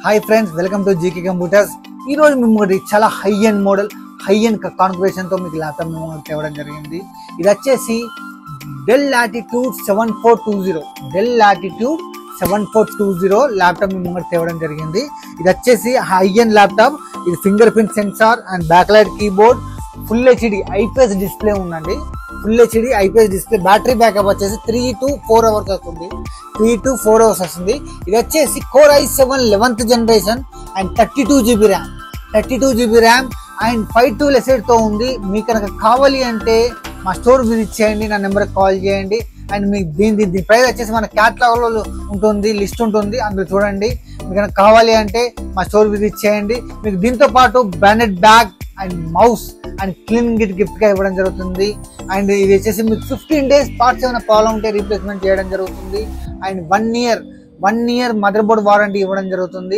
Hi friends, welcome to GK computers. ఈ రోజు మేము చాలా high end model, high end configuration తో మీకు ల్యాప్టాప్ మేము తేవడం జరిగింది. ఇది వచ్చేసి Dell Latitude 7420 Dell Latitude 7420 laptop మేము తేవడం జరిగింది. ఇది వచ్చేసి హై ఎండ్ ల్యాప్టాప్. ఇది finger print sensor and back light keyboard, full HD IPS display ఉందండి. Full HD IPS display. Battery backup వచ్చేసి 3 to 4 hours వస్తుంది. 3 to 4 hours వస్తుంది. ఇది వచ్చేసి Core i7 11th generation and 32GB RAM. 32GB RAM and 5 tool SSD తో ఉంది. మీకు కనుక కావాలి అంటే మా స్టోర్ విజిట్ చేయండి, నా నెంబర్కి కాల్ చేయండి. అండ్ మీకు దీని ప్రైస్ వచ్చేసి మన క్యాటలాగ్ లో ఉంటుంది, లిస్ట్ ఉంటుంది, అందులో చూడండి. మీకు కనుక కావాలి అంటే మా స్టోర్ విజిట్ చేయండి. మీకు దీంతో పాటు branded bag and mouse and clean Git gift గా ఇవ్వడం జరుగుతుంది. అండ్ ఇది వచ్చేసి మీకు 15 days పార్ట్స్ ఏమైనా ప్రాబ్లం ఉంటే రీప్లేస్మెంట్ చేయడం జరుగుతుంది. And 1 year mother board warranty ఇవ్వడం జరుగుతుంది.